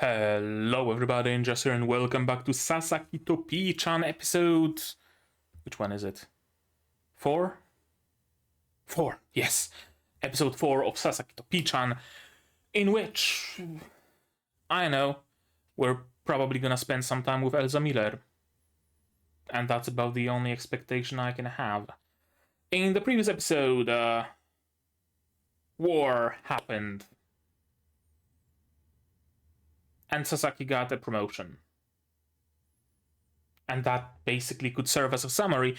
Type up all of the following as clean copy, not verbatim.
Hello everybody, Jess here and welcome back to Sasaki to Pii-chan episode... Which one is it? 4? 4, yes. Episode 4 of Sasaki to Pii-chan, in which, I know, we're probably gonna spend some time with Elsa Miller. And that's about the only expectation I can have. In the previous episode, war happened. And Sasaki got a promotion. And that basically could serve as a summary,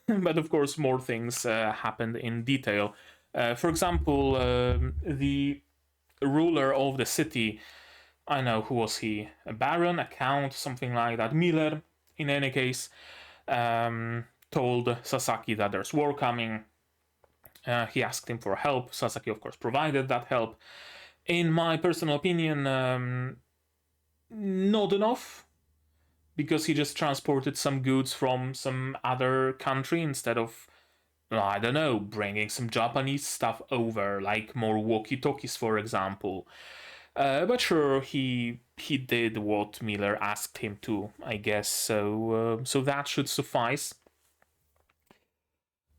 but of course more things happened in detail. For example, the ruler of the city, I know, who was he? A baron, a count, something like that, Miller, in any case, told Sasaki that there's war coming. He asked him for help. Sasaki, of course, provided that help. In my personal opinion, not enough, because he just transported some goods from some other country instead of, I don't know, bringing some Japanese stuff over, like more walkie-talkies, for example. But sure, he did what Miller asked him to, I guess, so that should suffice.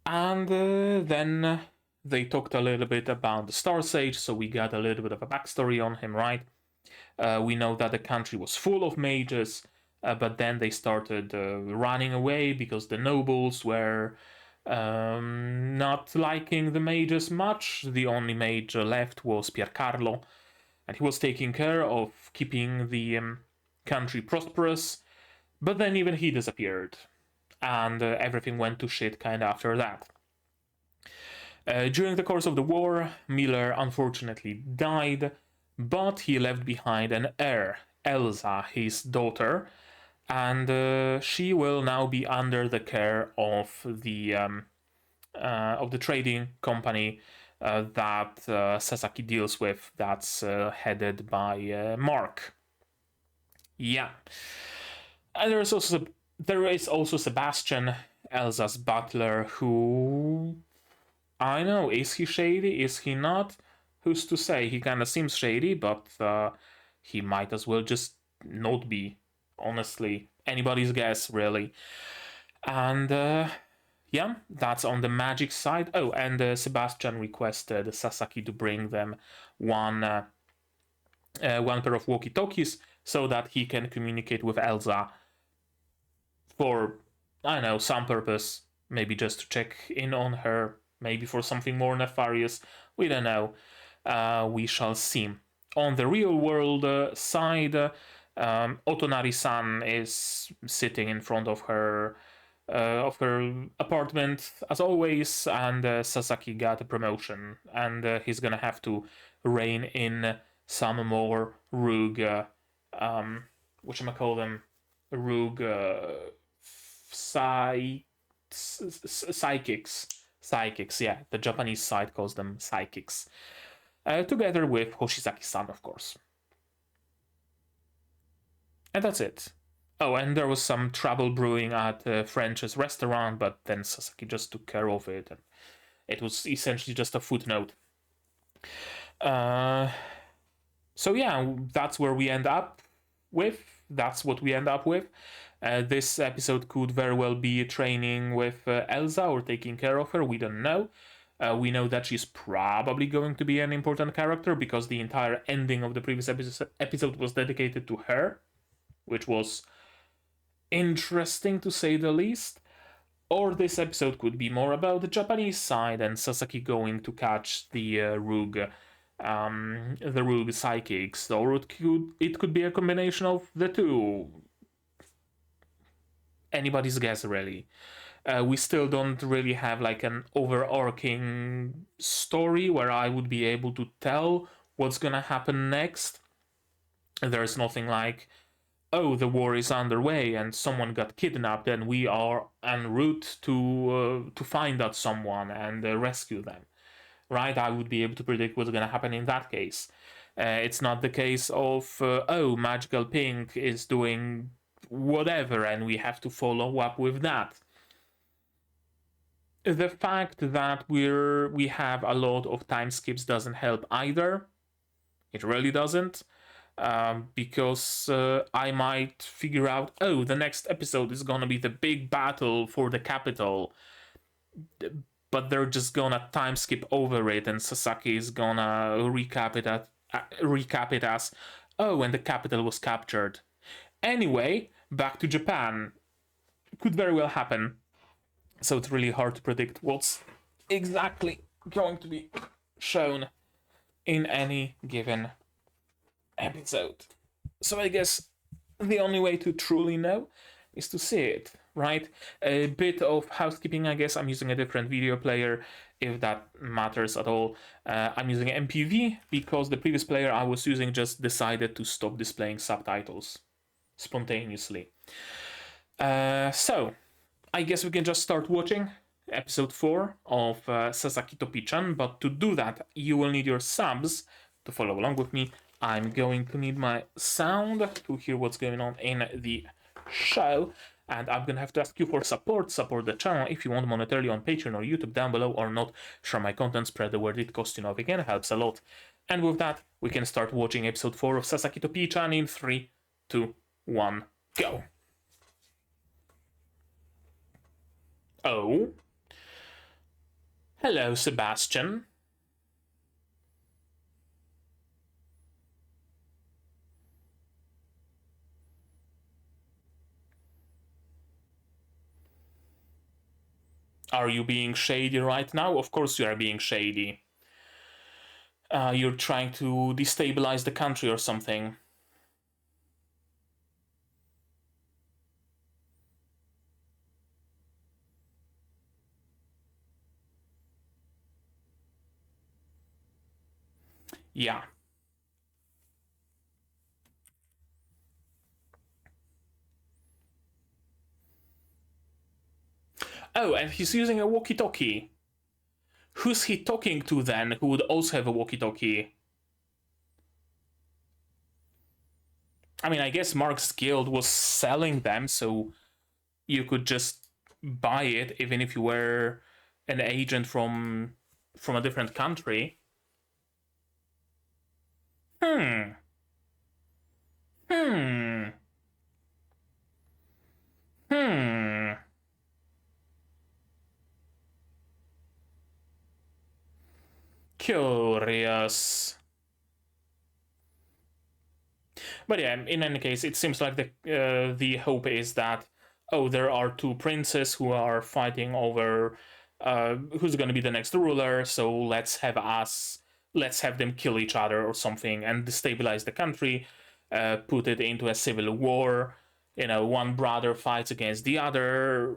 And then they talked a little bit about the Star Sage, so we got a little bit of a backstory on him, right? We know that the country was full of mages, but then they started running away because the nobles were not liking the mages much. The only mage left was Piercarlo, and he was taking care of keeping the country prosperous, but then even he disappeared, and everything went to shit kind of after that. During the course of the war, Miller unfortunately died, but he left behind an heir, Elsa, his daughter, and she will now be under the care of the trading company that Sasaki deals with. That's headed by Mark. Yeah, and there is also Sebastian, Elsa's butler, who, I know, is he shady? Is he not? Who's to say? He kind of seems shady, but he might as well just not be. Honestly, anybody's guess, really. And yeah, that's on the magic side. Oh, and Sebastian requested Sasaki to bring them one pair of walkie-talkies so that he can communicate with Elsa for, I don't know, some purpose. Maybe just to check in on her. Maybe for something more nefarious. We don't know. We shall see. On the real world side, Otonari-san is sitting in front of her apartment as always, and Sasaki got a promotion, and he's gonna have to rein in some more Rouge, whatchamacallit, Rouge psychics, yeah, the Japanese side calls them psychics. Together with Hoshizaki-san, of course. And that's it. Oh, and there was some trouble brewing at French's restaurant, but then Sasaki just took care of it, and it was essentially just a footnote. So yeah, that's where we end up with. That's what we end up with. This episode could very well be training with Elsa or taking care of her, we don't know. We know that she's probably going to be an important character because the entire ending of the previous episode was dedicated to her, which was interesting to say the least. Or this episode could be more about the Japanese side and Sasaki going to catch the Rouge psychics, or it could be a combination of the two. Anybody's guess, really. We still don't really have like an overarching story where I would be able to tell what's gonna happen next. There's nothing like, oh, the war is underway and someone got kidnapped and we are en route to find that someone and rescue them, right? I would be able to predict what's gonna happen in that case. It's not the case of, oh, Magical Pink is doing whatever and we have to follow up with that. The fact that we have a lot of time skips doesn't help either. It really doesn't. because I might figure out, oh, the next episode is gonna be the big battle for the capital, but they're just gonna time skip over it, and Sasaki is gonna recap it as, oh, and the capital was captured. Anyway, back to Japan. Could very well happen. So it's really hard to predict what's exactly going to be shown in any given episode. So I guess the only way to truly know is to see it, right? A bit of housekeeping, I guess. I'm using a different video player, if that matters at all. I'm using MPV because the previous player I was using just decided to stop displaying subtitles spontaneously. So, I guess we can just start watching episode 4 of Sasaki to Pii-chan, but to do that, you will need your subs to follow along with me. I'm going to need my sound to hear what's going on in the show, and I'm gonna have to ask you for support the channel if you want monetarily on Patreon or YouTube down below, or not. Share my content, spread the word, it costs you nothing and helps a lot. And with that, we can start watching episode 4 of Sasaki to Pii-chan in 3, 2, 1, go. Oh. Hello, Sebastian. Are you being shady right now? Of course you are being shady. You're trying to destabilize the country or something. Yeah. Oh, and he's using a walkie-talkie. Who's he talking to then, who would also have a walkie-talkie? I mean, I guess Mark's guild was selling them, so you could just buy it even if you were an agent from a different country. Hmm. Hmm. Hmm. Curious. But yeah, in any case, it seems like the hope is that, oh, there are two princes who are fighting over who's going to be the next ruler, so let's have them kill each other or something and destabilize the country, put it into a civil war. You know, one brother fights against the other,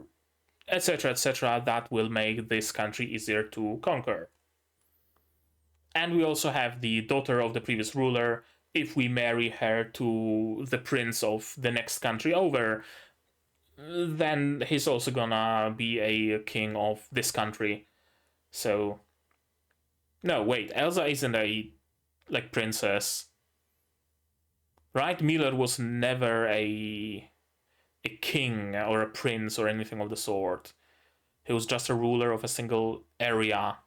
etc., etc. That will make this country easier to conquer. And we also have the daughter of the previous ruler. If we marry her to the prince of the next country over, then he's also gonna be a king of this country. So, no, wait, Elsa isn't a like princess, right? Miller was never a king or a prince or anything of the sort. He was just a ruler of a single area.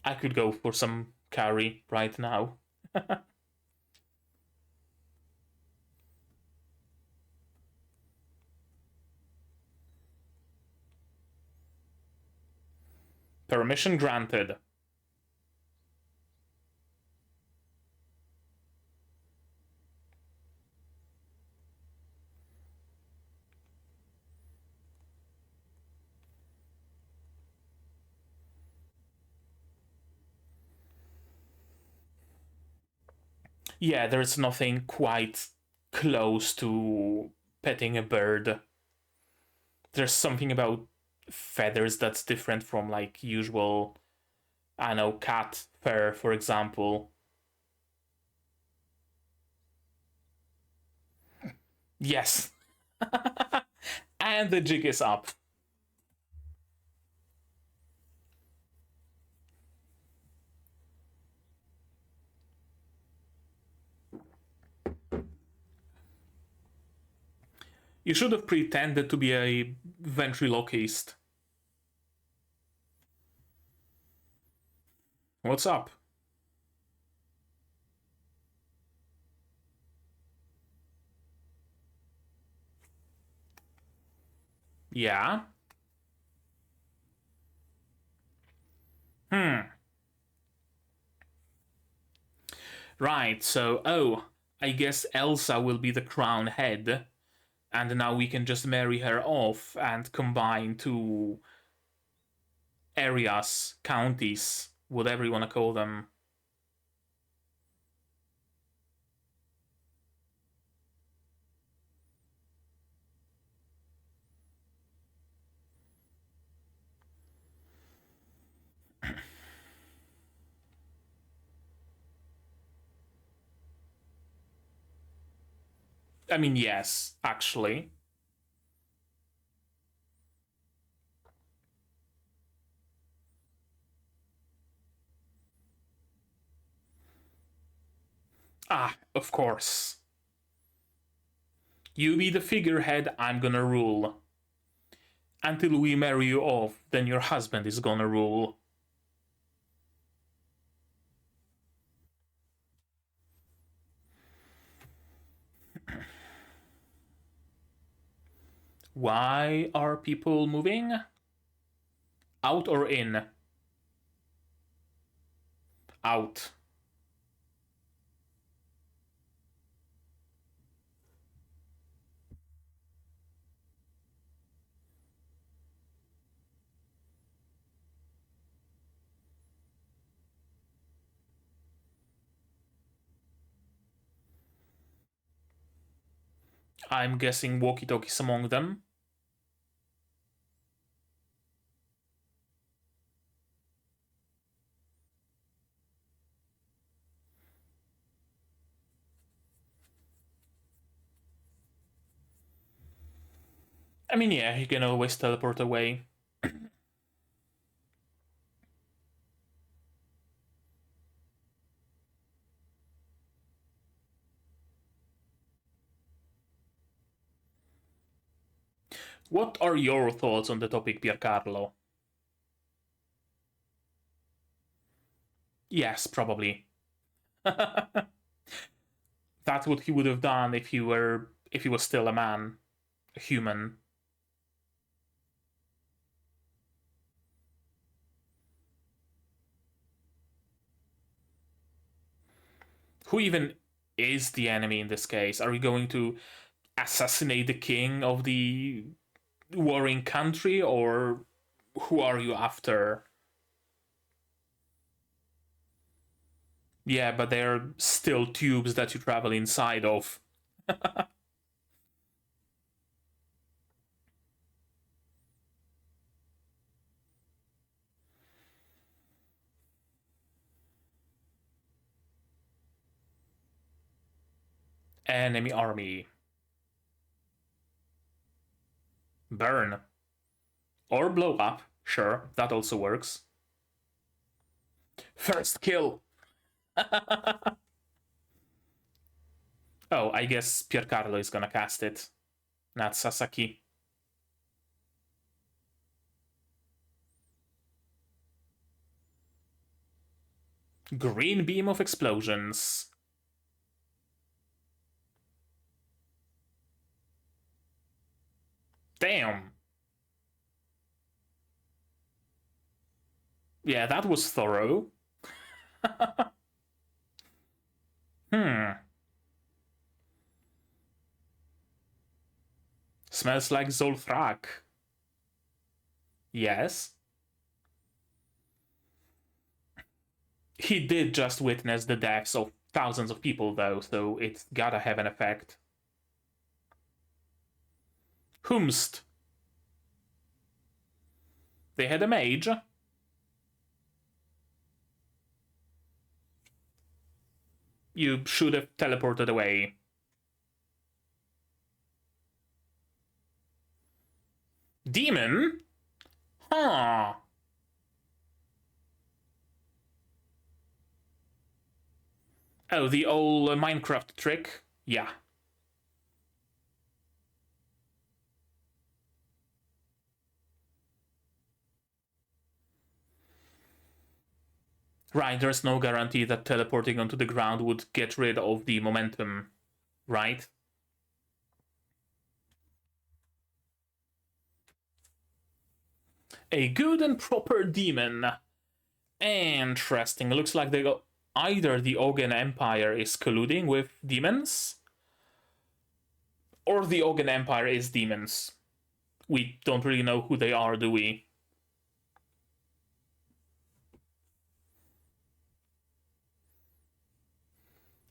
I could go for some curry right now. Permission granted. Yeah, there's nothing quite close to petting a bird. There's something about feathers that's different from like usual, I don't know, cat fur, for example. Yes. And the jig is up. You should have pretended to be a ventriloquist. What's up? Yeah? Right, so, I guess Elsa will be the crown head, and now we can just marry her off and combine two areas, counties, whatever you want to call them. I mean, yes, actually. Ah, of course. You be the figurehead, I'm gonna rule. Until we marry you off, then your husband is gonna rule. Why are people moving? Out or in? Out. I'm guessing walkie-talkies among them. I mean, yeah, you can always teleport away. What are your thoughts on the topic, Piercarlo? Yes, probably. That's what he would have done if he was still a man, a human. Who even is the enemy in this case? Are we going to assassinate the king of the warring country, or who are you after? Yeah, but they're still tubes that you travel inside of. Enemy army. Burn. Or blow up. Sure, that also works. First kill. Oh, I guess Piercarlo is gonna cast it, not Sasaki. Green beam of explosions. Damn. Yeah, that was thorough. Smells like Zolthrak. Yes. He did just witness the deaths of thousands of people, though, so it's gotta have an effect. Whomst. They had a mage. You should have teleported away. Demon? Huh. Oh, the old Minecraft trick? Yeah. Right, there's no guarantee that teleporting onto the ground would get rid of the momentum, right? A good and proper demon. Interesting. It looks like they got either the Ogan Empire is colluding with demons, or the Ogan Empire is demons. We don't really know who they are, do we?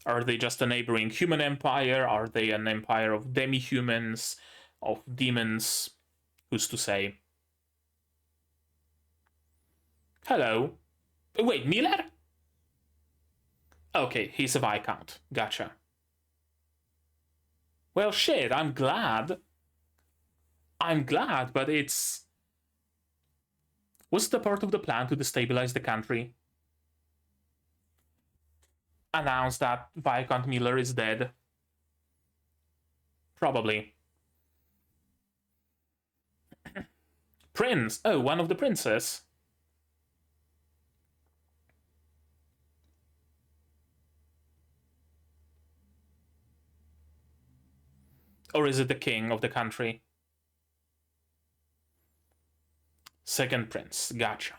Are they just a neighboring human empire? Are they an empire of demi-humans, of demons? Who's to say? Hello. Wait, Miller? Okay, he's a Viscount. Gotcha. Well, shit, I'm glad. I'm glad, but it's... Was the part of the plan to destabilize the country? Announce that Viscount Miller is dead? Probably. Prince! Oh, one of the princes. Or is it the king of the country? Second prince. Gotcha.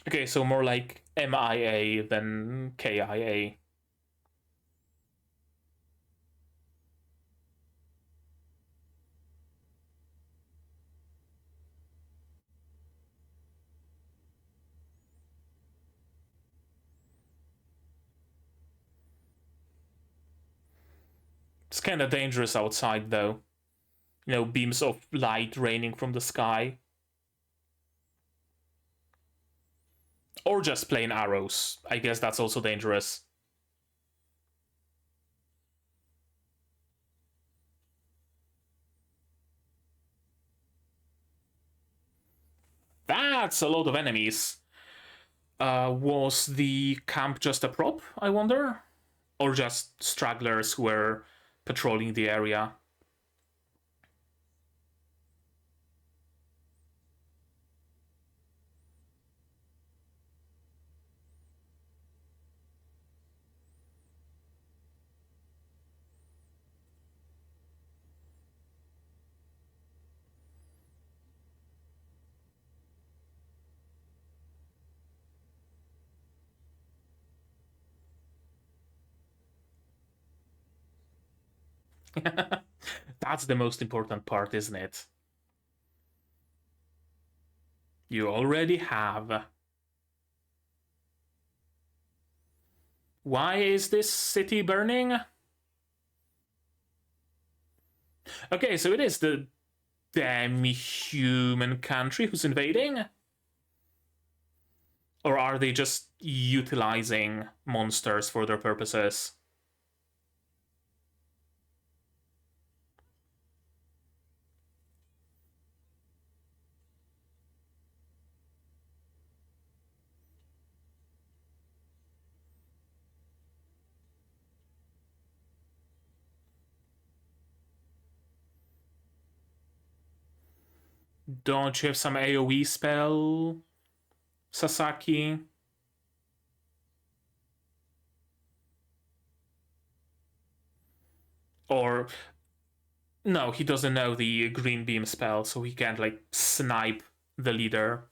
Okay, so more like MIA than KIA. It's kind of dangerous outside, though. You know, beams of light raining from the sky. Or just plain arrows. I guess that's also dangerous. That's a lot of enemies. Was the camp just a prop, I wonder? Or just stragglers who were patrolling the area? That's the most important part, isn't it? You already have. Why is this city burning? Okay, so it is the demi-human country who's invading? Or are they just utilizing monsters for their purposes? Don't you have some AoE spell, Sasaki? Or... No, he doesn't know the green beam spell, so he can't, like, snipe the leader.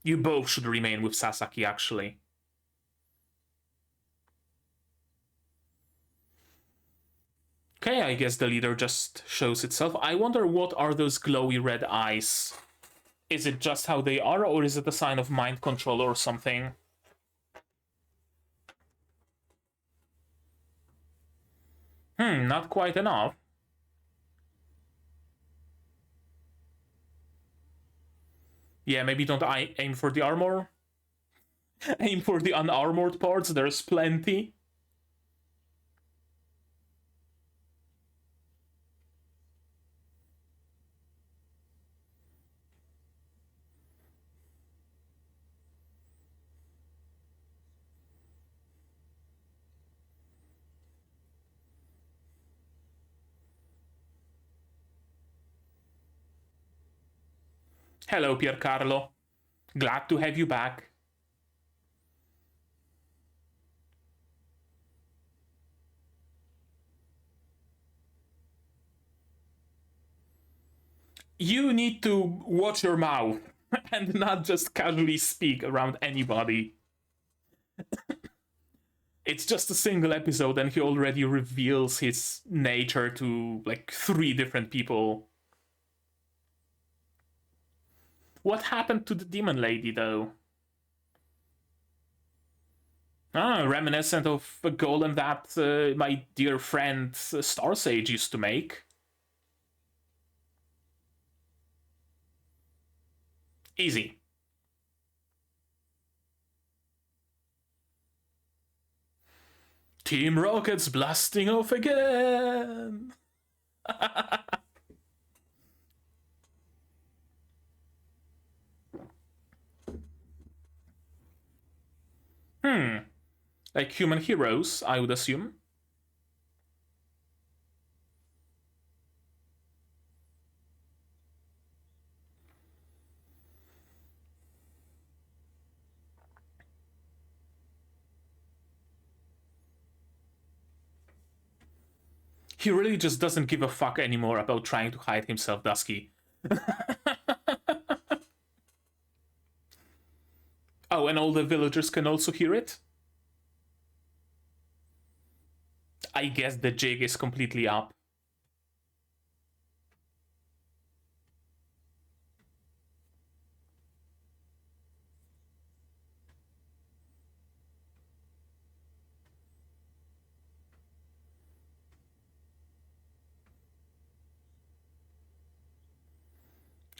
You both should remain with Sasaki, actually. Okay, I guess the leader just shows itself. I wonder what are those glowy red eyes? Is it just how they are, or is it a sign of mind control or something? Not quite enough. Yeah, maybe don't I aim for the armor? Aim for the unarmored parts, there's plenty. Hello, Piercarlo. Glad to have you back. You need to watch your mouth and not just casually speak around anybody. It's just a single episode and he already reveals his nature to like 3 different people. What happened to the demon lady, though? Ah, reminiscent of a golem that my dear friend Star Sage used to make. Easy. Team Rocket's blasting off again! Like human heroes, I would assume. He really just doesn't give a fuck anymore about trying to hide himself, does he? Oh, and all the villagers can also hear it? I guess the jig is completely up.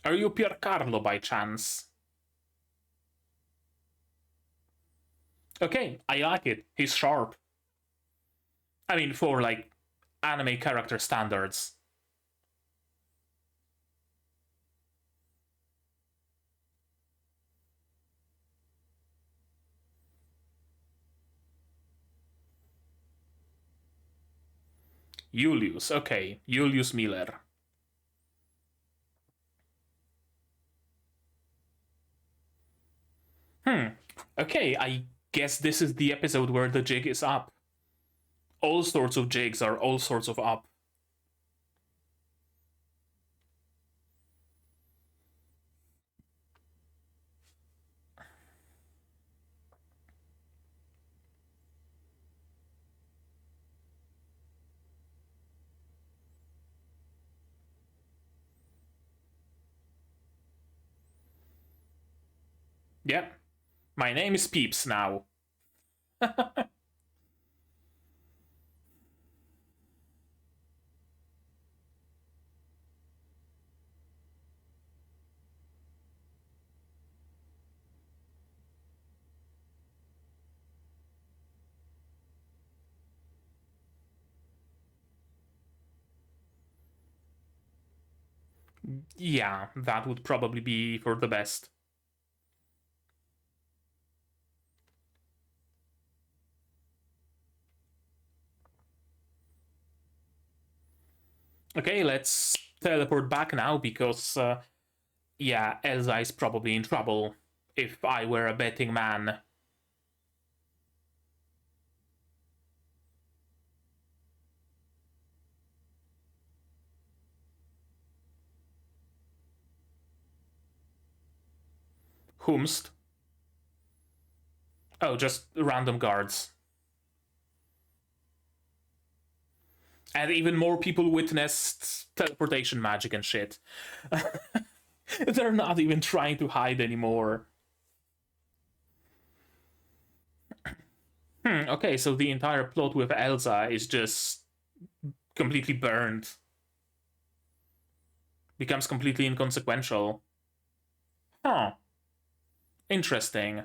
Are you Piercarlo by chance? Okay, I like it. He's sharp. I mean, for like anime character standards. Julius, okay. Julius Miller. Okay, I guess this is the episode where the jig is up. All sorts of jigs are all sorts of up. Yep. My name is Peeps now. Yeah, that would probably be for the best. Okay, let's teleport back now because, yeah, Elsa is probably in trouble if I were a betting man. Whomst? Oh, just random guards. And even more people witnessed teleportation magic and shit. They're not even trying to hide anymore. Okay, so the entire plot with Elsa is just completely burned. Becomes completely inconsequential. Huh. Interesting.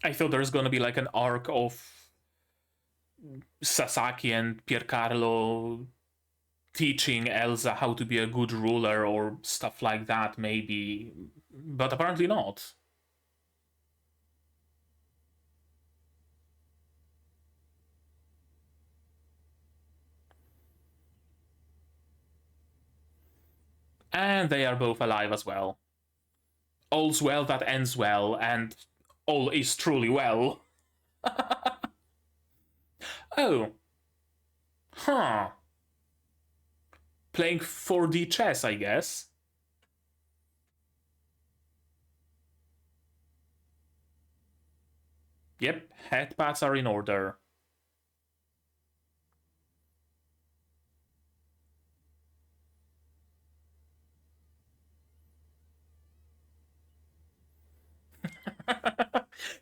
I thought there's gonna be like an arc of Sasaki and Piercarlo teaching Elsa how to be a good ruler or stuff like that, maybe. But apparently not. And they are both alive as well. All's well that ends well, and all is truly well. Oh. Huh. Playing 4D chess, I guess. Yep, headpads are in order.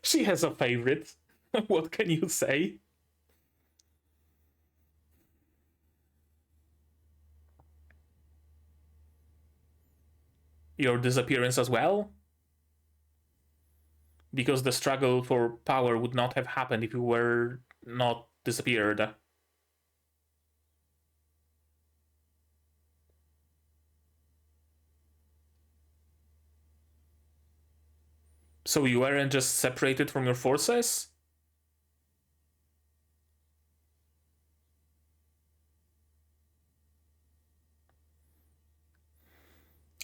She has a favorite. What can you say? Your disappearance as well? Because the struggle for power would not have happened if you were not disappeared. So you weren't just separated from your forces?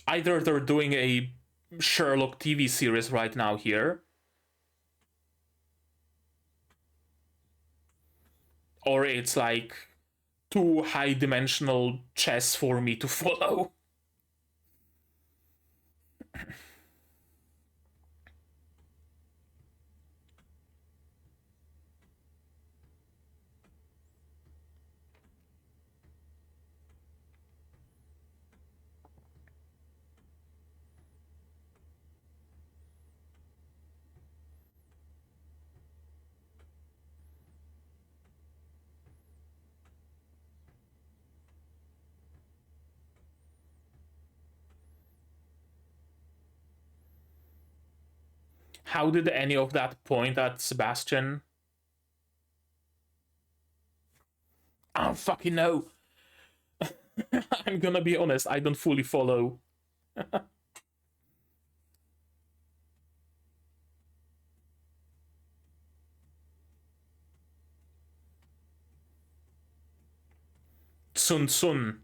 Either they're doing a Sherlock TV series right now here, or it's like too high-dimensional chess for me to follow. How did any of that point at Sebastian? I don't fucking know. I'm gonna be honest, I don't fully follow. Sun Sun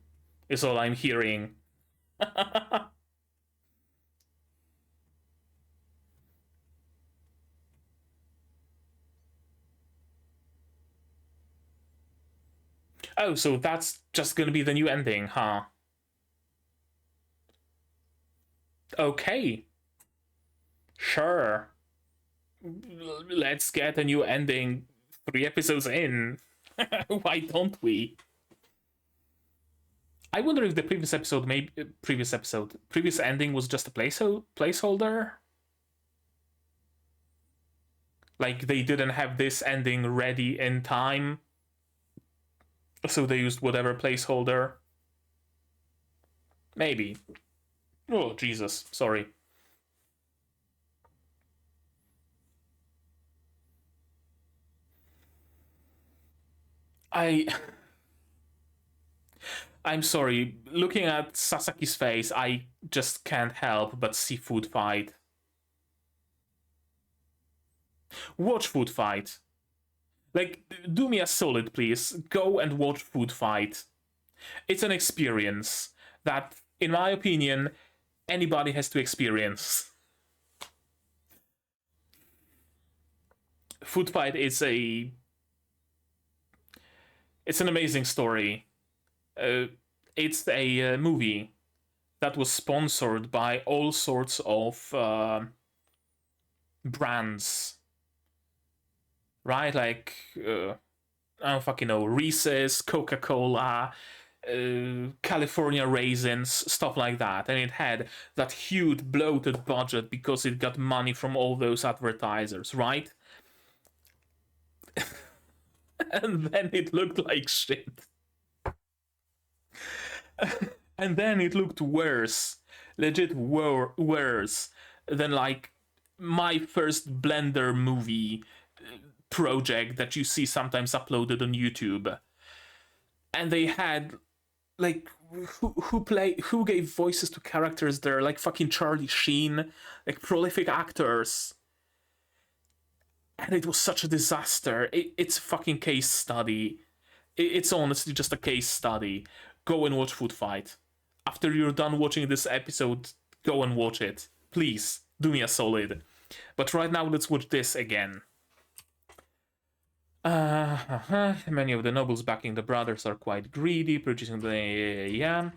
is all I'm hearing. Oh, so that's just gonna be the new ending, huh? Okay. Sure. Let's get a new ending 3 episodes in. Why don't we? I wonder if the previous ending was just a placeholder. Like they didn't have this ending ready in time, so they used whatever placeholder. Maybe. Oh, Jesus. Sorry. I. I'm sorry. Looking at Sasaki's face, I just can't help but see food fight. Watch food fight. Like, do me a solid, please. Go and watch food fight. It's an experience that, in my opinion, anybody has to experience. Food fight is it's an amazing story. It's a movie that was sponsored by all sorts of brands, right? Like I don't fucking know, Reese's, Coca-Cola, California raisins, stuff like that. And it had that huge bloated budget because it got money from all those advertisers, right? And then it looked like shit. And then it looked worse, legit worse than like my first Blender movie project that you see sometimes uploaded on YouTube. And they had like who gave voices to characters there, like fucking Charlie Sheen, like prolific actors. And it was such a disaster. It's a fucking case study. It's honestly just a case study. Go and watch Food Fight. After you're done watching this episode, go and watch it. Please, do me a solid. But right now, let's watch this again. Many of the nobles backing the brothers are quite greedy, producing the... yeah.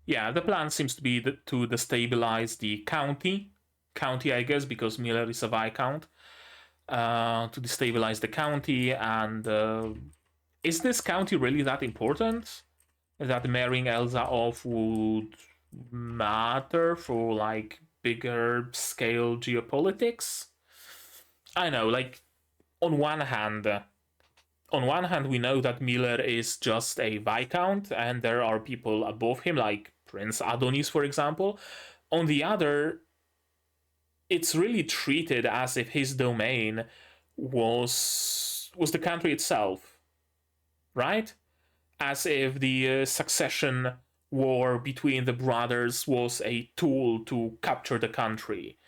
Yeah, the plan seems to be to destabilize the county. County, I guess, because Miller is a viscount. To destabilize the county, and is this county really that important? That marrying Elsa off would matter for, like, bigger scale geopolitics? I know, like, on one hand, we know that Miller is just a viscount, and there are people above him, like Prince Adonis, for example. On the other, it's really treated as if his domain was the country itself, right? As if the succession war between the brothers was a tool to capture the country.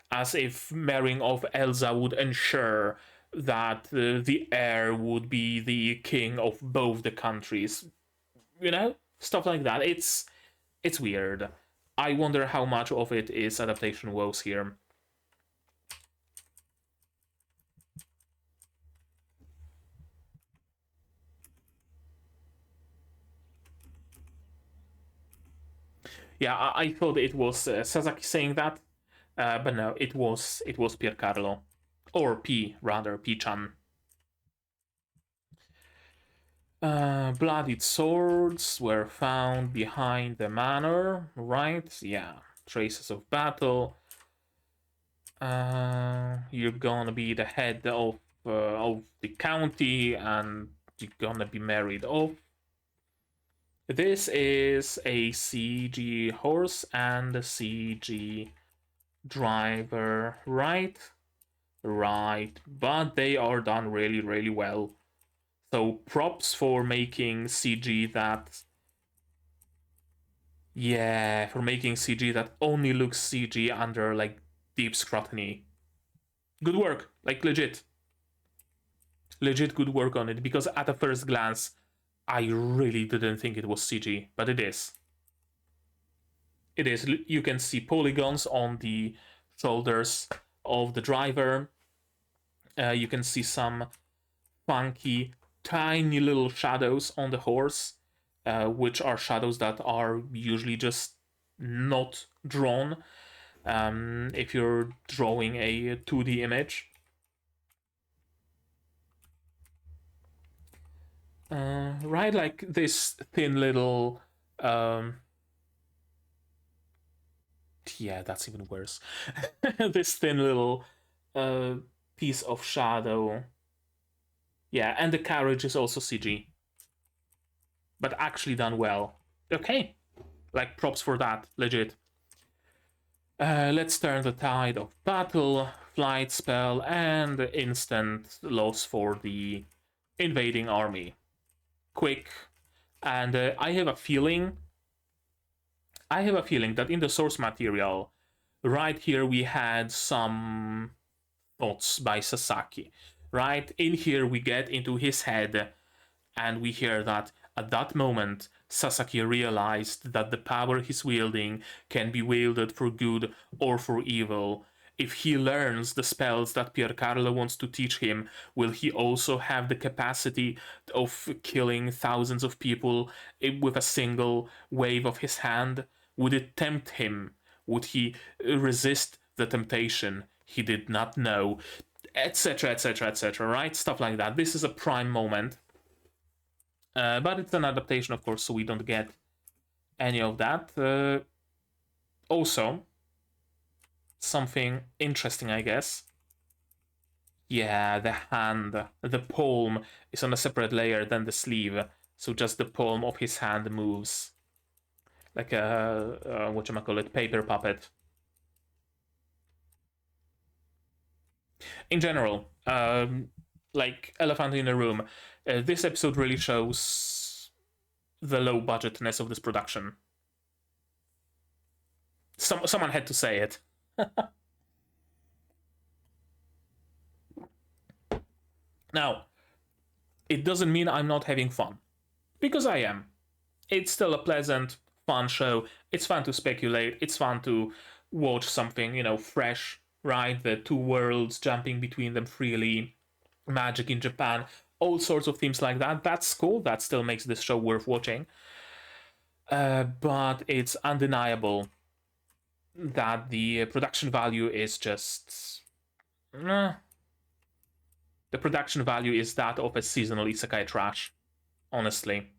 As if marrying off Elsa would ensure that the heir would be the king of both the countries. You know? Stuff like that. It's weird. I wonder how much of it is adaptation woes here. Yeah, I thought it was Sasaki saying that, but no, it was Piercarlo, or Pii-chan. Bloodied swords were found behind the manor, right? Yeah, traces of battle. You're gonna be the head of the county, and you're gonna be married off. This is a CG horse and a CG driver, right? Right, but they are done really, really well. So props for making CG that... yeah, for making CG that only looks CG under, like, deep scrutiny. Good work, like, legit. Legit good work on it, because at a first glance, I really didn't think it was CG, but it is. It is. You can see polygons on the shoulders of the driver. You can see some funky, tiny little shadows on the horse, which are shadows that are usually just not drawn if you're drawing a 2D image. Right, like this thin little... yeah, that's even worse. This thin little piece of shadow. Yeah, and the carriage is also CG. But actually done well. Okay. Like, props for that. Legit. Let's turn the tide of battle, flight spell, and instant loss for the invading army. Quick. And I have a feeling that in the source material, right here we had some thoughts by Sasaki. Right? In here we get into his head, and we hear that at that moment, Sasaki realized that the power he's wielding can be wielded for good or for evil. If he learns the spells that Piercarlo wants to teach him, will he also have the capacity of killing thousands of people with a single wave of his hand? Would it tempt him? Would he resist the temptation? He did not know, etc., etc., etc., right? Stuff like that. This is a prime moment. But it's an adaptation, of course, so we don't get any of that. Also, something interesting, I guess. Yeah, the hand, the palm is on a separate layer than the sleeve, so just the palm of his hand moves. like a whatchamacallit, paper puppet. In general, like elephant in the room, this episode really shows the low budgetness of this production. Someone had to say it. Now, it doesn't mean I'm not having fun, because I am. It's still a pleasant, fun show. It's fun to speculate. It's fun to watch something, fresh, right? The two worlds jumping between them freely, magic in Japan, all sorts of themes like that. That's cool. That still makes this show worth watching. But it's undeniable that the production value is just. The production value is that of a seasonal isekai trash, honestly.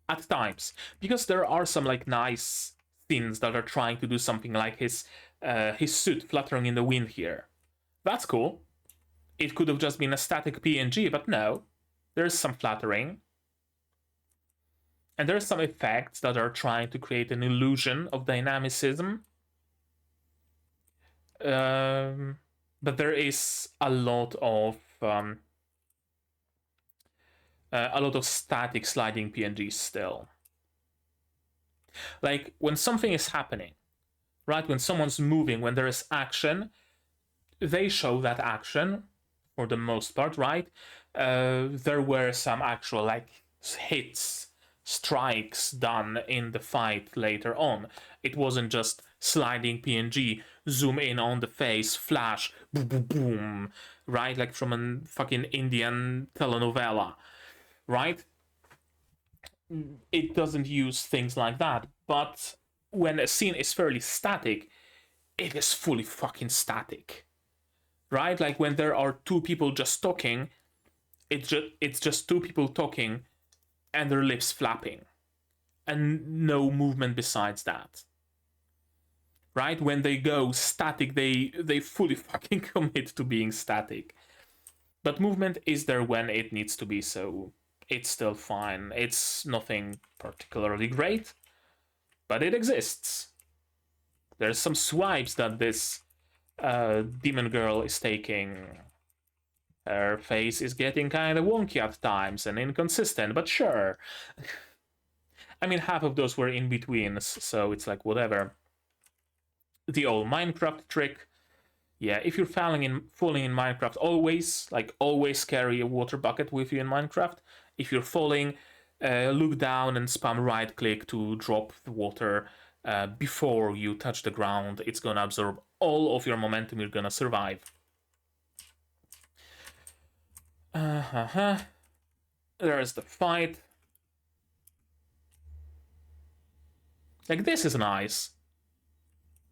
At times, because there are some like nice scenes that are trying to do something, like his suit fluttering in the wind here. That's cool. It could have just been a static PNG, but no, there's some fluttering. And there's some effects that are trying to create an illusion of dynamicism. But there is a lot of static sliding PNGs still. Like when something is happening, right? When someone's moving, when there is action, they show that action for the most part, right? There were some actual like hits, strikes done in the fight later on. It wasn't just sliding PNG, zoom in on the face, flash, boom, boom, boom, right? Like from a fucking Indian telenovela, right? It doesn't use things like that, but when a scene is fairly static, it is fully fucking static, right? Like when there are two people just talking, it's just two people talking and their lips flapping and no movement besides that, right? When they go static, they fully fucking commit to being static, but movement is there when it needs to be, so it's still fine. It's nothing particularly great, but it exists. There's some swipes that this demon girl is taking. Her face is getting kind of wonky at times and inconsistent, but sure. I mean, half of those were in betweens, so it's like whatever. The old Minecraft trick. Yeah, if you're falling in Minecraft, always carry a water bucket with you in Minecraft. If you're falling, look down and spam right click to drop the water before you touch the ground. It's gonna absorb all of your momentum. You're gonna survive. There's the fight. Like, this is nice.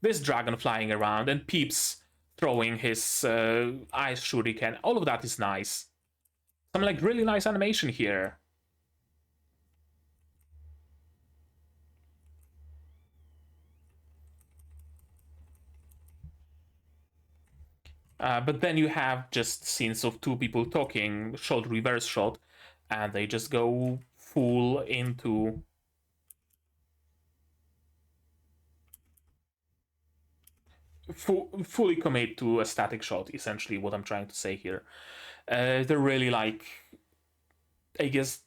This dragon flying around and Peeps throwing his ice shuriken. All of that is nice. Some like really nice animation here. But then you have just scenes of two people talking, shot, reverse shot, and they just go full into... fully commit to a static shot, essentially what I'm trying to say here. They're really like, I guess,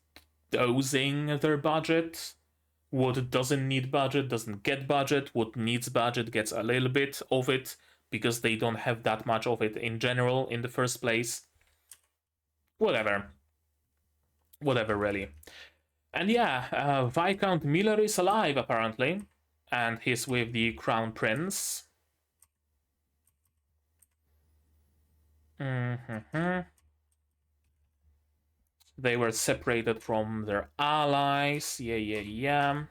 dosing their budget. What doesn't need budget doesn't get budget. What needs budget gets a little bit of it, because they don't have that much of it in general in the first place. Whatever, really. And yeah, Viscount Miller is alive apparently, and he's with the Crown Prince. They were separated from their allies. Yeah.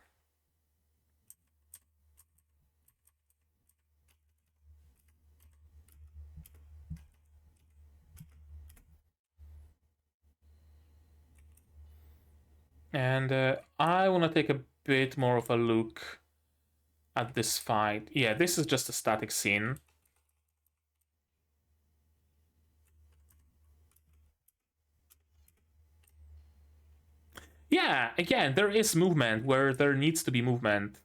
And I want to take a bit more of a look at this fight. Yeah, this is just a static scene. Yeah, again, there is movement where there needs to be movement.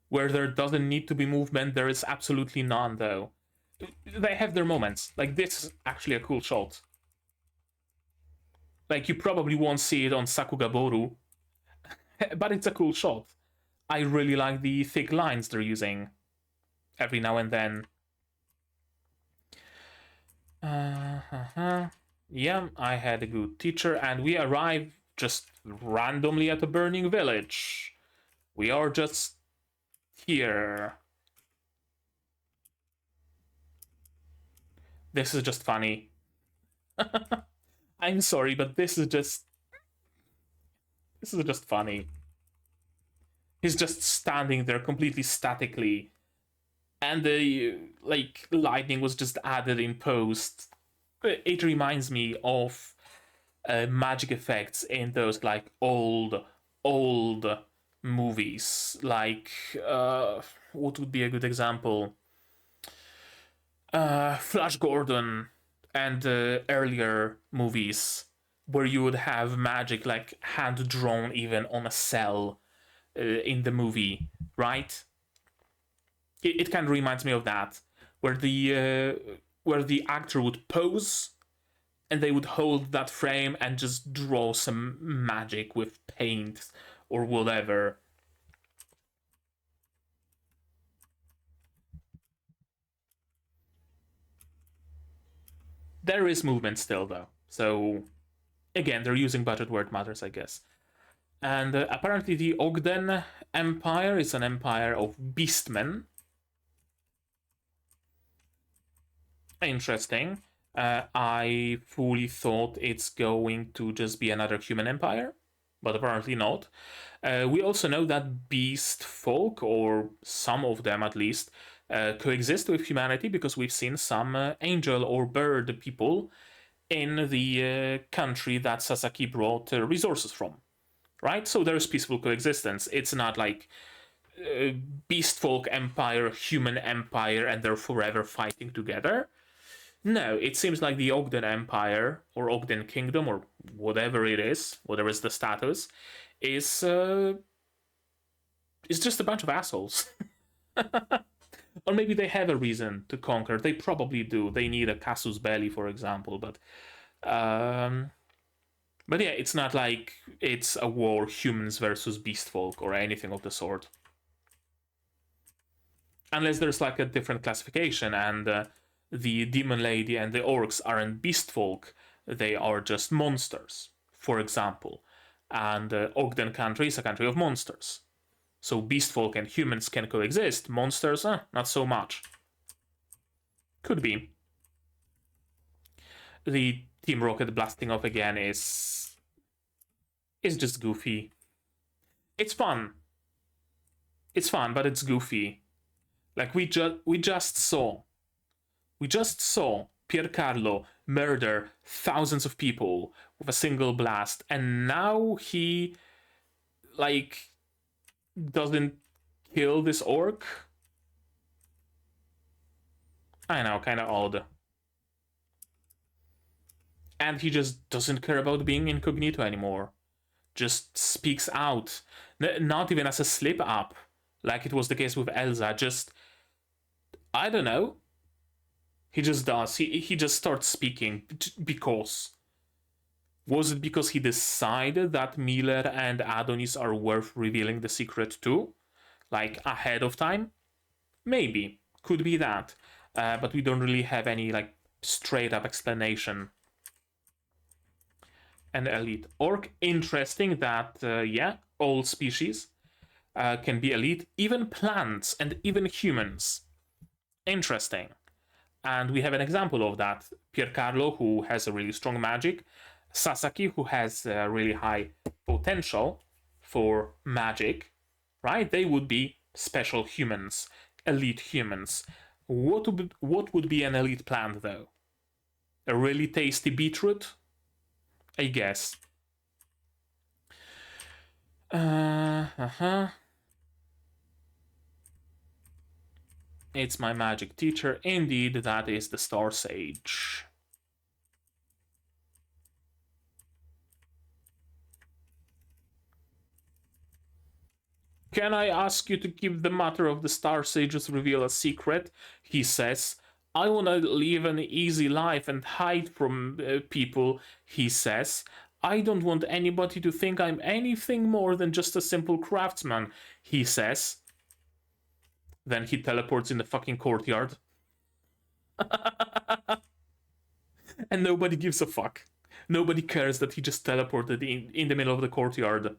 Where there doesn't need to be movement, there is absolutely none, though. They have their moments. Like, this is actually a cool shot. Like, you probably won't see it on Sakugaboru, but it's a cool shot. I really like the thick lines they're using every now and then. Yeah, I had a good teacher, and we arrived just randomly at a burning village. We are just here. This is just funny. I'm sorry, but this is just funny. He's just standing there completely statically, and the like lightning was just added in post. It reminds me of magic effects in those like old movies. Like what would be a good example? Flash Gordon and earlier movies where you would have magic like hand drawn even on a cell in the movie, right? It kind of reminds me of that, where the actor would pose and they would hold that frame and just draw some magic with paint or whatever. There is movement still, though. So, again, they're using budget where it matters, I guess. And apparently, the Ogden Empire is an empire of beastmen. Interesting. I fully thought it's going to just be another human empire, but apparently not. We also know that beast folk, or some of them at least, coexist with humanity because we've seen some angel or bird people in the country that Sasaki brought resources from, right? So there's peaceful coexistence. It's not like beast folk empire, human empire, and they're forever fighting together. No, it seems like the Ogden Empire or Ogden Kingdom or whatever it is, whatever is the status, is just a bunch of assholes. Or maybe they have a reason to conquer. They probably do. They need a casus belli, for example. But yeah, it's not like it's a war humans versus beast folk or anything of the sort. Unless there's like a different classification and the demon lady and the orcs aren't beast folk, they are just monsters, for example. And Ogden country is a country of monsters. So beast folk and humans can coexist. Monsters, not so much. Could be. The Team Rocket blasting off again is just goofy. It's fun. It's fun, but it's goofy. Like we just saw Piercarlo murder thousands of people with a single blast, and now he like doesn't kill this orc. I know, kind of odd. And he just doesn't care about being incognito anymore. Just speaks out. Not even as a slip up, like it was the case with Elsa. Just, I don't know. He just does. He just starts speaking because. Was it because he decided that Miller and Adonis are worth revealing the secret to? Like ahead of time? Maybe. Could be that. But we don't really have any like straight up explanation. An elite orc. Interesting that, yeah, all species can be elite. Even plants and even humans. Interesting. And we have an example of that. Piercarlo, who has a really strong magic. Sasaki, who has a really high potential for magic, right? They would be special humans, elite humans. What would be an elite plant, though? A really tasty beetroot? I guess. It's my magic teacher. Indeed, that is the Star Sage. Can I ask you to keep the matter of the Star Sages reveal a secret? He says. I want to live an easy life and hide from people, he says. I don't want anybody to think I'm anything more than just a simple craftsman, he says. Then he teleports in the fucking courtyard. And nobody gives a fuck. Nobody cares that he just teleported in the middle of the courtyard.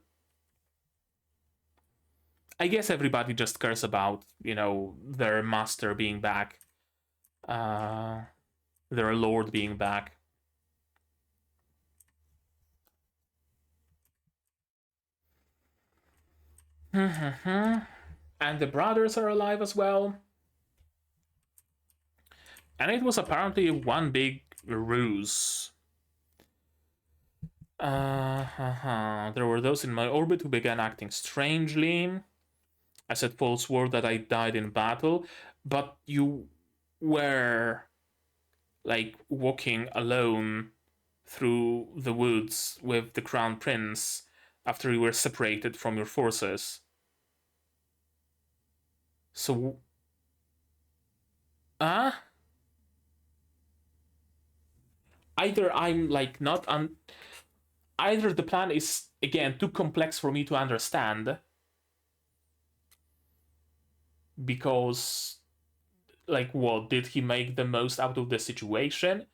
I guess everybody just cares about, their master being back. Their lord being back. And the brothers are alive as well. And it was apparently one big ruse. There were those in my orbit who began acting strangely. I said false word that I died in battle, but you were like walking alone through the woods with the crown prince after you were separated from your forces. So either I'm like not either the plan is again too complex for me to understand, because like what did he make the most out of the situation?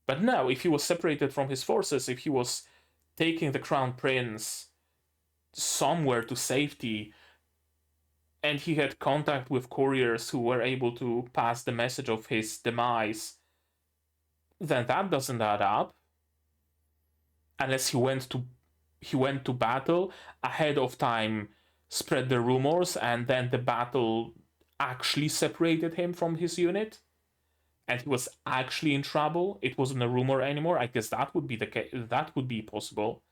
But no, if he was separated from his forces, if he was taking the crown prince somewhere to safety, and he had contact with couriers who were able to pass the message of his demise, then that doesn't add up. Unless he went to battle ahead of time, spread the rumors, and then the battle actually separated him from his unit, and he was actually in trouble. It wasn't a rumor anymore. I guess that would be the case. That would be possible.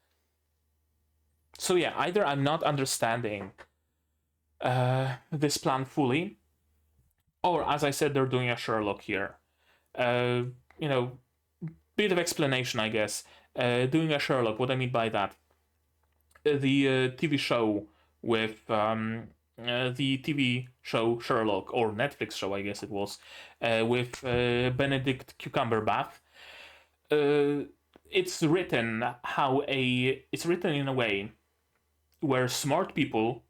So yeah, either I'm not understanding this plan fully, or as I said, they're doing a Sherlock here. Bit of explanation, I guess. Doing a Sherlock. What I mean by that, the TV show with the TV show Sherlock, or Netflix show, I guess it was, with Benedict Cumberbatch. It's written in a way where smart people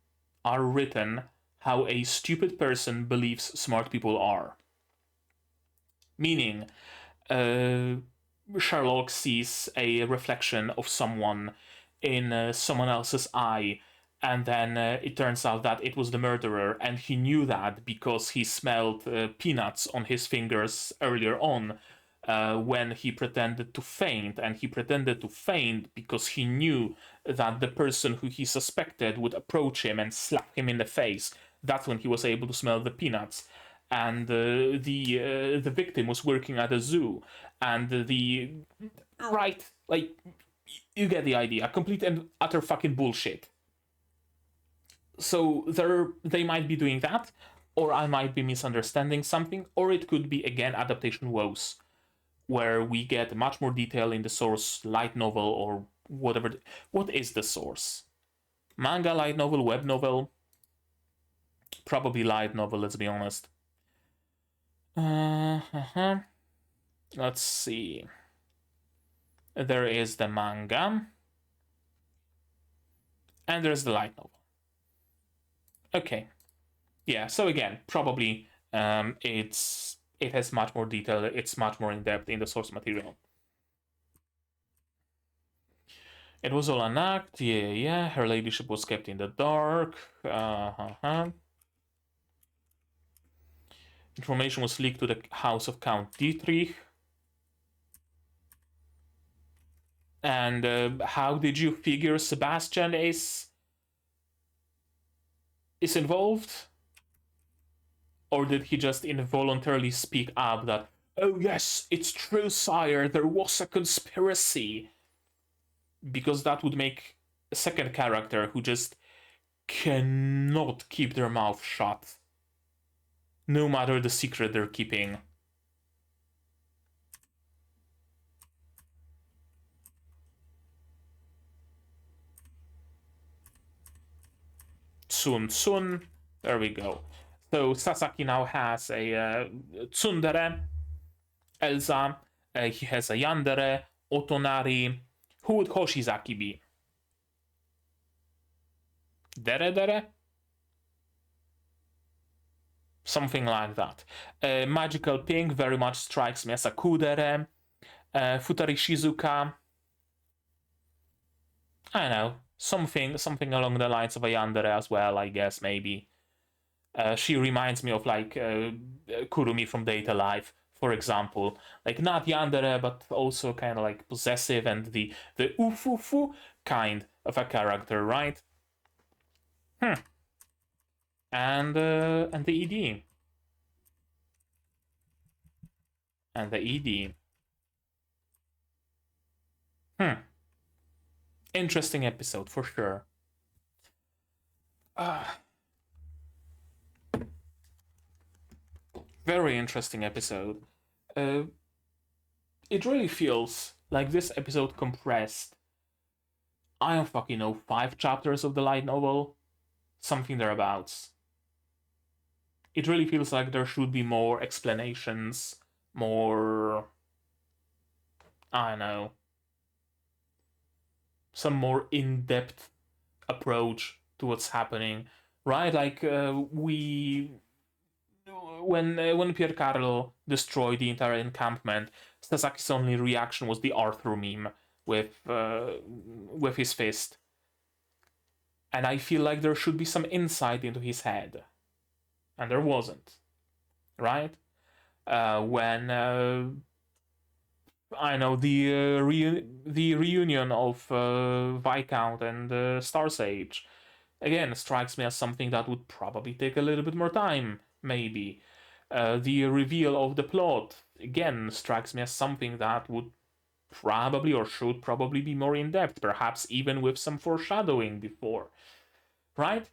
are written how a stupid person believes smart people are. Meaning, Sherlock sees a reflection of someone in someone else's eye, and then it turns out that it was the murderer, and he knew that because he smelled peanuts on his fingers earlier on when he pretended to faint. And he pretended to faint because he knew that the person who he suspected would approach him and slap him in the face. That's when he was able to smell the peanuts. And the victim was working at a zoo, and you get the idea. Complete and utter fucking bullshit. So they might be doing that, or I might be misunderstanding something, or it could be again adaptation woes, where we get much more detail in the source light novel or whatever. What is the source? Manga, light novel, web novel? Probably light novel, let's be honest. Let's see. There is the manga. And there's the light novel. Okay. Yeah, so again, probably it has much more detail, it's much more in-depth in the source material. It was all an act, yeah. Her ladyship was kept in the dark. Information was leaked to the house of Count Dietrich. And how did you figure Sebastian is involved? Or did he just involuntarily speak up that, oh yes, it's true, sire, there was a conspiracy? Because that would make a second character who just cannot keep their mouth shut, no matter the secret they're keeping. Tsun Tsun. There we go. So Sasaki now has a tsundere, Elsa. He has a yandere, Otonari. Who would Hoshizaki be? Dere dere? Something like that. Magical Pink very much strikes me as a kudere. Futari Shizuka. I don't know. Something along the lines of a yandere as well, I guess, maybe. She reminds me of like Kurumi from Data Life, for example. Like not yandere, but also kind of like possessive and the ufufu kind of a character, right? And the ED. And the ED. Interesting episode for sure. Very interesting episode. It really feels like this episode compressed, I don't fucking know, 5 chapters of the light novel? Something thereabouts. It really feels like there should be more explanations, more... I don't know. Some more in-depth approach to what's happening, right? Like, when Piercarlo destroyed the entire encampment, Sasaki's only reaction was the Arthur meme with his fist. And I feel like there should be some insight into his head. And there wasn't. Right? When I know the reunion of Viscount and Star Sage again strikes me as something that would probably take a little bit more time, maybe. The reveal of the plot again strikes me as something that would probably or should probably be more in depth, perhaps even with some foreshadowing before, right?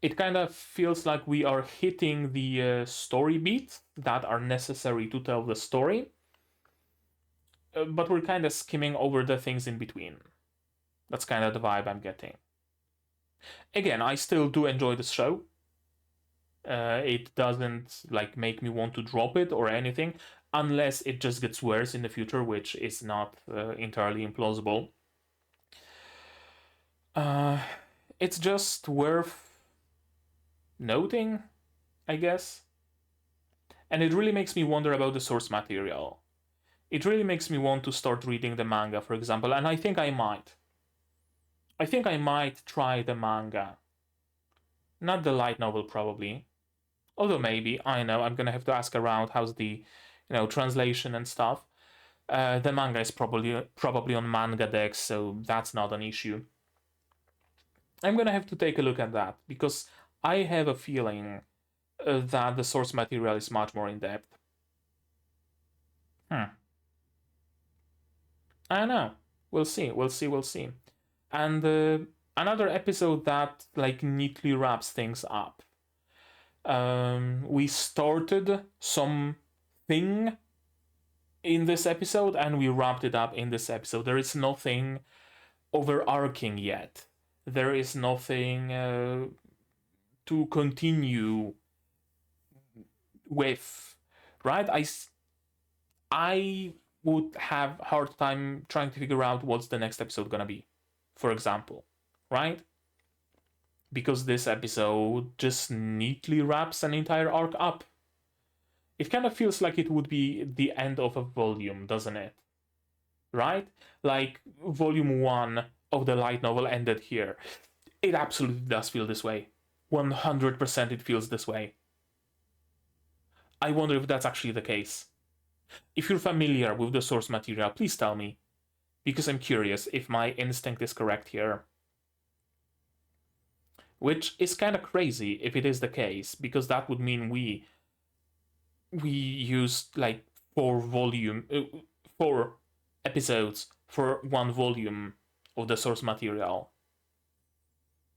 It kind of feels like we are hitting the story beats that are necessary to tell the story, but we're kind of skimming over the things in between. That's kind of the vibe I'm getting. Again, I still do enjoy the show. It doesn't like make me want to drop it or anything, unless it just gets worse in the future, which is not entirely implausible. It's just worth noting, I guess. And it really makes me wonder about the source material. It really makes me want to start reading the manga, for example, and I think I might. I think I might try the manga. Not the light novel, probably. Although maybe, I know, I'm gonna have to ask around how's the, translation and stuff. The manga is probably on Mangadex, so that's not an issue. I'm gonna have to take a look at that, because I have a feeling that the source material is much more in depth. I don't know. We'll see. And another episode that like neatly wraps things up. We started something in this episode and we wrapped it up in this episode. There is nothing overarching yet. There is nothing to continue with, right? I would have a hard time trying to figure out what's the next episode gonna be, for example, right? Because this episode just neatly wraps an entire arc up. It kind of feels like it would be the end of a volume, doesn't it? Right? Like volume 1 of the light novel ended here. It absolutely does feel this way. 100% it feels this way. I wonder if that's actually the case. If you're familiar with the source material, please tell me, because I'm curious if my instinct is correct here. Which is kind of crazy if it is the case, because that would mean we used like 4 episodes for 1 volume of the source material.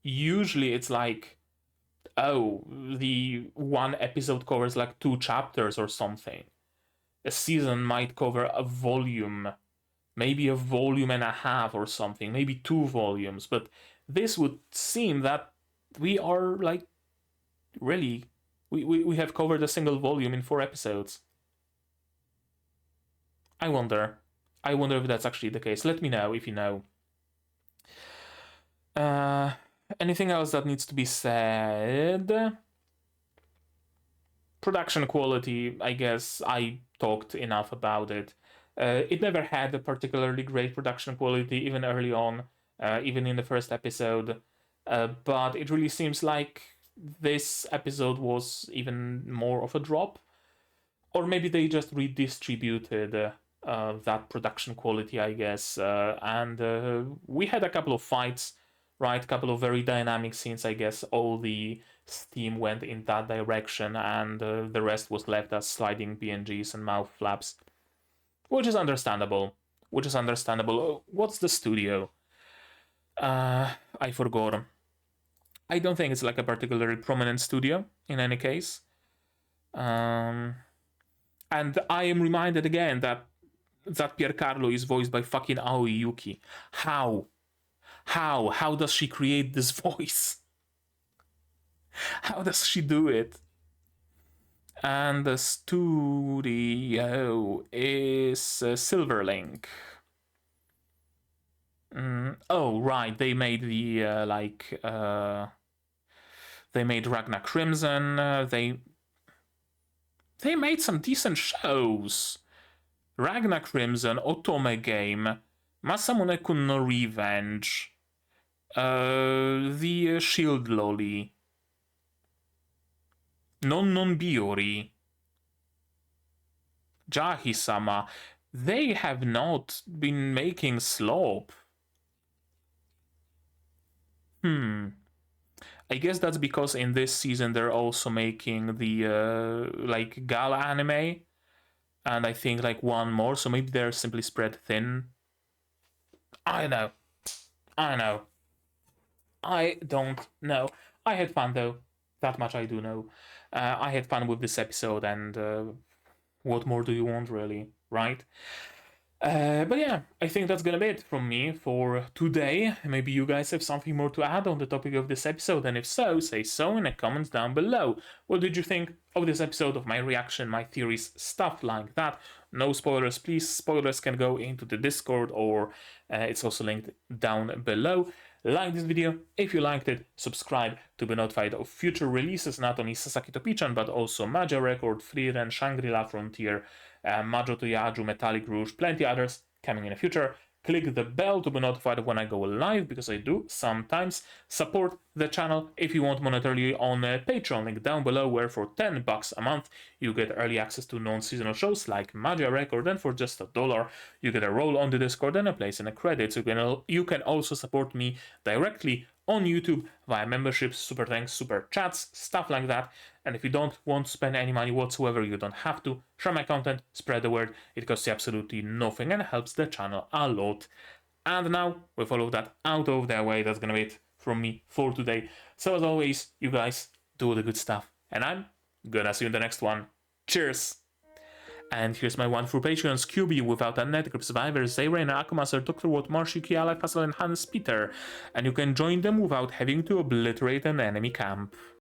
Usually it's like, oh, the 1 episode covers like 2 chapters or something. A season might cover a volume, maybe a volume and a half or something, maybe 2 volumes, but this would seem that we are like really we have covered a single volume in 4 episodes. I wonder if that's actually the case. Let me know if you know. Anything else that needs to be said? Production quality, I guess I talked enough about it. It never had a particularly great production quality, even early on, even in the first episode. But it really seems like this episode was even more of a drop. Or maybe they just redistributed that production quality, I guess. And we had a couple of fights, right? A couple of very dynamic scenes, I guess. All the steam went in that direction, and the rest was left as sliding PNGs and mouth flaps, which is understandable. What's the studio? I forgot. I don't think it's like a particularly prominent studio in any case. And I am reminded again that Piercarlo is voiced by fucking Aoi Yuki. How does she create this voice? How does she do it? And the studio is Silverlink. Oh, right, they made the they made Ragnar Crimson. They made some decent shows. Ragnar Crimson, Otome Game, Masamune-kun no Revenge, the Shield Lolly, Non Biori, Jahi-sama. They have not been making slop. I guess that's because in this season they're also making the like gala anime, and I think like one more, so maybe they're simply spread thin. I know. I don't know. I had fun though. That much I do know. I had fun with this episode, and what more do you want, really, right? But yeah, I think that's gonna be it from me for today. Maybe you guys have something more to add on the topic of this episode, and if so, say so in the comments down below. What did you think of this episode, of my reaction, my theories, stuff like that? No spoilers, please. Spoilers can go into the Discord, or it's also linked down below. Like this video if you liked it, subscribe to be notified of future releases, not only Sasaki to Pii-chan, but also Majo Record, Frieren, Shangri-La Frontier, Majo to Yajuu, Metallic Rouge, plenty others coming in the future. Click the bell to be notified when I go live, because I do sometimes. Support the channel if you want monetarily on Patreon, link down below, where for $10 a month you get early access to non-seasonal shows like Majo Record, and for just $1 you get a role on the Discord and a place in the credits. You can also support me directly on YouTube via memberships, super thanks, super chats, stuff like that. And if you don't want to spend any money whatsoever, you don't have to. Share my content, spread the word. It costs you absolutely nothing and helps the channel a lot. And now, with all of that out of the way, that's gonna be it from me for today. So as always, you guys do the good stuff, and I'm gonna see you in the next one. Cheers! And here's my one for Patreons: QB, Without a Net, Grip Survivor, Zayrena, Akumaster, Dr. Watt, Marshi, Kiala, Fassel, and Hans Peter. And you can join them without having to obliterate an enemy camp.